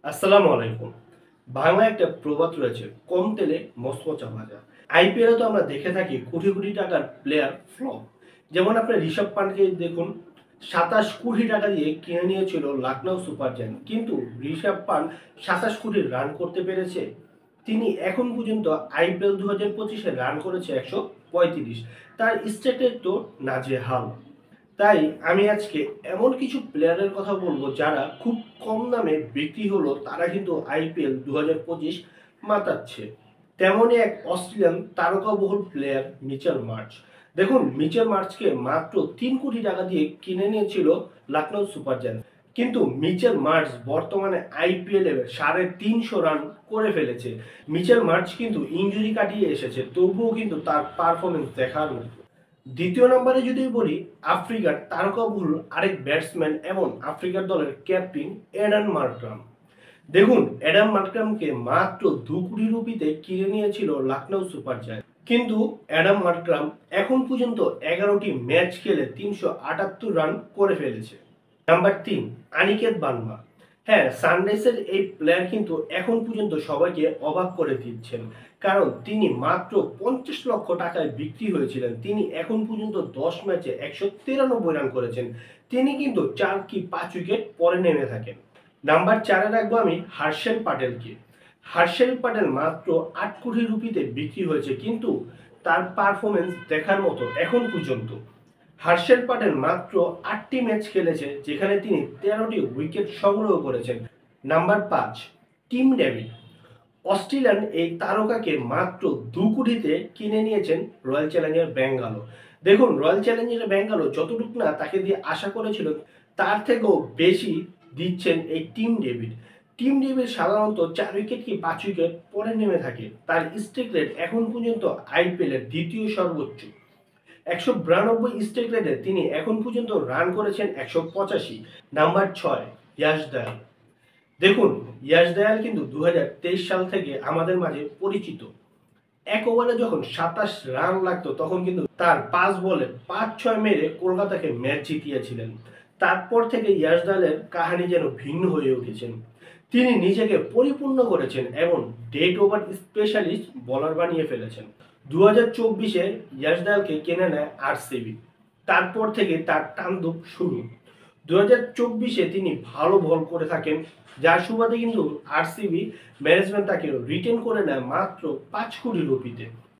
আসসালামু আলাইকুম। বাংলায় একটা প্রবাদ রয়েছে, কম তেলে মচমচা ভাজা। আইপিএলে তো আমরা দেখে থাকি কোটি কোটি টাকার প্লেয়ার ফ্লপ। যেমন আপনার ঋষভ পান্টকে দেখুন, ২৭ কোটি টাকা দিয়ে কিনে নিয়েছিল লখনৌ সুপার জায়ান্ট, কিন্তু ঋষভ পান্ট ২৭ কোটি রান করতে পেরেছে। তিনি এখন পর্যন্ত আইপিএল ২০২৫-এ রান করেছে ১৩৫। তার স্ট্যাটের তো নাজেহাল। তাই আমি আজকে এমন কিছু প্লেয়ারের কথা বলবো যারা খুব কম দামে বিক্রি হলো, তারা কিন্তু আইপিএল ২০২৫ মাতাচ্ছে। তেমনই এক অস্ট্রেলিয়ান তারকাবহুল প্লেয়ার মিচেল মার্শ। দেখুন, মিচেল মার্শকে মাত্র ৩ কোটি টাকা দিয়ে কিনে নিয়েছিল লখনৌ সুপার জায়ান্টস। কিন্তু মিচেল মার্শ বর্তমানে আইপিএল এ ৩৫০ রান করে ফেলেছে। মিচেল মার্শ কিন্তু ইনজুরি কাটিয়ে এসেছে, তবুও কিন্তু তার পারফরমেন্স দেখার মতো। দ্বিতীয় নম্বরে যদি বলি, আফ্রিকার তারকাবহুল আরেক ব্যাটসম্যান এবং আফ্রিকার দলের ক্যাপ্টেন অ্যাডাম মার্ক্রাম। দেখুন, অ্যাডাম মার্ক্রামকে মাত্র ২ কোটি রুপিতে কিনে নিয়েছিল লখনৌ সুপার জায়ান্টস। কিন্তু অ্যাডাম মার্ক্রাম এখন পর্যন্ত ১১টি ম্যাচ খেলে ৩৭৮ রান করে ফেলেছে। Number ৩, Aniket Burma. হ্যাঁ, সানরাইজের এই প্লেয়ার কিন্তু এখন পর্যন্ত সবাইকে অবাক করে দিচ্ছেন, কারণ তিনি মাত্র ৫০ লক্ষ টাকায় বিক্রি হয়েছিলেন। তিনি এখন পর্যন্ত ১০ ম্যাচে ১৯৩ রান করেছেন। তিনি কিন্তু ৪ কি ৫ উইকেট পরে নেমে থাকেন। নাম্বার ৪-এ রাখবো আমি হার্ষেল প্যাটেলকে। হার্ষেল প্যাটেল মাত্র ৮ কোটি রুপিতে বিক্রি হয়েছে, কিন্তু তার পারফরমেন্স দেখার মতো এখন পর্যন্ত। হার্ষেল প্যাটেল মাত্র ৮টি ম্যাচ খেলেছে, যেখানে তিনি ১৩টি উইকেট সংগ্রহ করেছেন। Number ৫, Tim David. অস্ট্রেলিয়ান এই তারকাকে মাত্র ২ কোটিতে কিনে নিয়েছেন রয়্যাল চ্যালেঞ্জার ব্যাঙ্গালোর। দেখুন, রয়্যাল চ্যালেঞ্জার ব্যাঙ্গালোর যতটুকু না তাকে দিয়ে আশা করেছিল, তার থেকেও বেশি দিচ্ছেন এই টিম ডেভিড। টিম ডেভিড সাধারণত ৪ উইকেট কি ৫ উইকেট পরে নেমে থাকে। তার স্ট্রাইক রেট এখন পর্যন্ত আইপিএল এর দ্বিতীয় সর্বোচ্চ। ১৯২ স্ট্রাইক রেটে তিনি এখন পর্যন্ত রান করেছেন ১৮৫। নাম্বার ৬, ইয়াশ দয়াল। দেখুন, ইয়াশ দয়াল কিন্তু ২০২৩ সাল থেকে আমাদের মাঝে পরিচিত। এক ওভারে যখন ২৭ রান লাগতো, তখন কিন্তু তার ৫ বলে ৫-৬ মেরে কলকাতাকে ম্যাচ জিতিয়েছিলেন। তারপর থেকে ইয়াশ দয়ালের কাহিনী যেন ভিন্ন হয়ে উঠেছেন। তিনি নিজেকে পরিপূর্ণ করেছেন এবং ডেড ওভার স্পেশালিস্ট বোলার বানিয়ে ফেলেছেন। ২০২৪-এ ইয়াশ দয়ালকে কিনে নেয় আরসিবি। তারপর থেকে তার তাণ্ডব শুরু। ২০২৪-এ তিনি ভালো বল করে থাকেন, যার সুবাদে কিন্তু আরসিবি ম্যানেজমেন্ট তাকে রিটেন করে নেয় মাত্র ৫ কোটি রুপিতে।